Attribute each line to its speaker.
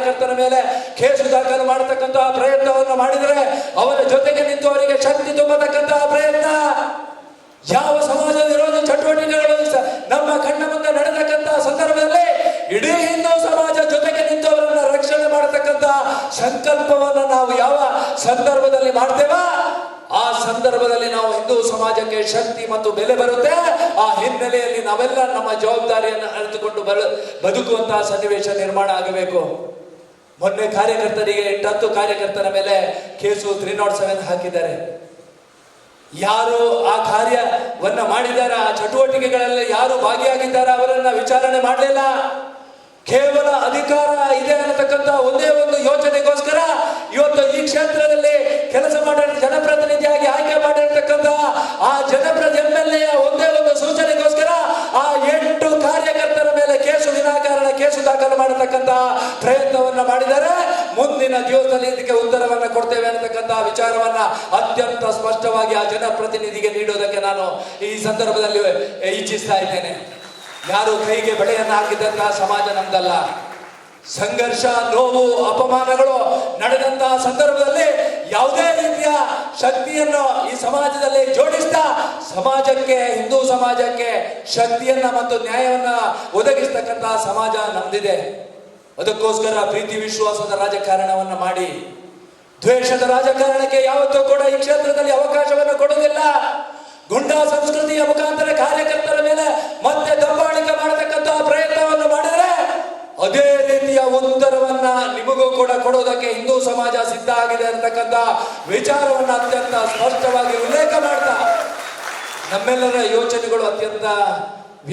Speaker 1: ಕಾರ್ಯಕರ್ತರ ಮೇಲೆ ಕೇಸು ದಾಖಲು ಮಾಡತಕ್ಕಂತಹ ಪ್ರಯತ್ನವನ್ನು ಮಾಡಿದರೆ ಅವರ ಜೊತೆಗೆ ನಿಂತು ಅವರಿಗೆ ಶಕ್ತಿ ತುಂಬತಕ್ಕಂತಹ ಪ್ರಯತ್ನ, ಯಾವ ಸಮಾಜ ವಿರೋಧಿ ಚಟುವಟಿಕೆಗಳು ನಮ್ಮ ಕಣ್ಣ ಮುಂದೆ ನಡೆದಕ್ಕಂತಹ ಸಂದರ್ಭದಲ್ಲಿ ಇಡೀ ಹಿಂದೂ ಸಮಾಜ ಜೊತೆಗೆ ನಿಂತು ಅವರನ್ನ ರಕ್ಷಣೆ ಮಾಡತಕ್ಕಂತ ಸಂಕಲ್ಪವನ್ನು ನಾವು ಯಾವ ಸಂದರ್ಭದಲ್ಲಿ ಮಾಡ್ತೇವ, ಆ ಸಂದರ್ಭದಲ್ಲಿ ನಾವು ಹಿಂದೂ ಸಮಾಜಕ್ಕೆ ಶಕ್ತಿ ಮತ್ತು ಬೆಲೆ ಬರುತ್ತೆ. ಆ ಹಿನ್ನೆಲೆಯಲ್ಲಿ ನಾವೆಲ್ಲ ನಮ್ಮ ಜವಾಬ್ದಾರಿಯನ್ನು ಅರಿತುಕೊಂಡು ಬದುಕುವಂತಹ ಸನ್ನಿವೇಶ ನಿರ್ಮಾಣ ಆಗಬೇಕು. ಮೊನ್ನೆ ಕಾರ್ಯಕರ್ತರಿಗೆ 8-10 ಕಾರ್ಯಕರ್ತರ ಮೇಲೆ ಕೇಸು 307 ಹಾಕಿದ್ದಾರೆ. ಯಾರು ಆ ಕಾರ್ಯವನ್ನ ಮಾಡಿದ್ದಾರೆ, ಆ ಚಟುವಟಿಕೆಗಳಲ್ಲಿ ಯಾರು ಭಾಗಿಯಾಗಿದ್ದಾರೆ ಅವರನ್ನ ವಿಚಾರಣೆ ಮಾಡಲಿಲ್ಲ. ಕೇವಲ ಅಧಿಕಾರ ಇದೆ ಅನ್ನತಕ್ಕಂಥ ಒಂದೇ ಒಂದು ಯೋಚನೆಗೋಸ್ಕರ ಇವತ್ತು ಈ ಕ್ಷೇತ್ರದಲ್ಲಿ ಕೆಲಸ ಮಾಡಿದ ಜನಪ್ರತಿನಿಧಿಯಾಗಿ ಆಯ್ಕೆ ಮಾಡಿರ್ತಕ್ಕಂಥ ಆ MLA ಒಂದೇ ಒಂದು ಸೂಚನೆಗೋಸ್ಕರ ಆ 8 ಕಾರ್ಯಕರ್ತರ ಮೇಲೆ ಕೇಸು ವಿನಾಕಾರಣ ಕೇಸು ದಾಖಲು ಮಾಡತಕ್ಕಂಥ ಪ್ರಯತ್ನವನ್ನ ಮಾಡಿದ್ದಾರೆ. ಮುಂದಿನ ದಿವಸದಲ್ಲಿ ಇದಕ್ಕೆ ಉತ್ತರವನ್ನ ಕೊಡ್ತೇವೆ ಅನ್ನತಕ್ಕಂಥ ವಿಚಾರವನ್ನ ಅತ್ಯಂತ ಸ್ಪಷ್ಟವಾಗಿ ಆ ಜನಪ್ರತಿನಿಧಿಗೆ ನೀಡೋದಕ್ಕೆ ನಾನು ಈ ಸಂದರ್ಭದಲ್ಲಿ ಇಚ್ಛಿಸ್ತಾ ಇದ್ದೇನೆ. ಯಾರು ಕೈಗೆ ಬಳೆಯನ್ನು ಹಾಕಿದಂತಹ ಸಮಾಜ ನಮ್ದಲ್ಲ. ಸಂಘರ್ಷ, ನೋವು, ಅಪಮಾನಗಳು ನಡೆದಂತಹ ಸಂದರ್ಭದಲ್ಲಿ ಯಾವುದೇ ರೀತಿಯ ಶಕ್ತಿಯನ್ನು ಈ ಸಮಾಜದಲ್ಲಿ ಜೋಡಿಸ್ತಾ ಸಮಾಜಕ್ಕೆ, ಹಿಂದೂ ಸಮಾಜಕ್ಕೆ ಶಕ್ತಿಯನ್ನ ಮತ್ತು ನ್ಯಾಯವನ್ನ ಒದಗಿಸ್ತಕ್ಕಂತಹ ಸಮಾಜ ನಮ್ದಿದೆ. ಅದಕ್ಕೋಸ್ಕರ ಪ್ರೀತಿ ವಿಶ್ವಾಸದ ರಾಜಕಾರಣವನ್ನ ಮಾಡಿ ದ್ವೇಷದ ರಾಜಕಾರಣಕ್ಕೆ ಯಾವತ್ತೂ ಕೂಡ ಈ ಕ್ಷೇತ್ರದಲ್ಲಿ ಅವಕಾಶವನ್ನು ಕೊಡುವುದಿಲ್ಲ. ಗುಂಡಾ ಸಂಸ್ಕೃತಿಯ ಮುಖಾಂತರ ಕಾರ್ಯಕರ್ತರ ಮೇಲೆ ಮತ್ತೆ ದಬ್ಬಾಳಿಕೆ ಮಾಡತಕ್ಕಂತಹ ಪ್ರಯತ್ನವನ್ನು ಮಾಡಿದರೆ ಅದೇ ರೀತಿಯ ಉತ್ತರವನ್ನ ನಿಮಗೂ ಕೂಡ ಕೊಡೋದಕ್ಕೆ ಹಿಂದೂ ಸಮಾಜ ಸಿದ್ಧ ಆಗಿದೆ ಅಂತಕ್ಕಂಥ ವಿಚಾರವನ್ನ ಅತ್ಯಂತ ಸ್ಪಷ್ಟವಾಗಿ ಉಲ್ಲೇಖ ಮಾಡ್ತಾ ನಮ್ಮೆಲ್ಲರ ಯೋಚನೆಗಳು ಅತ್ಯಂತ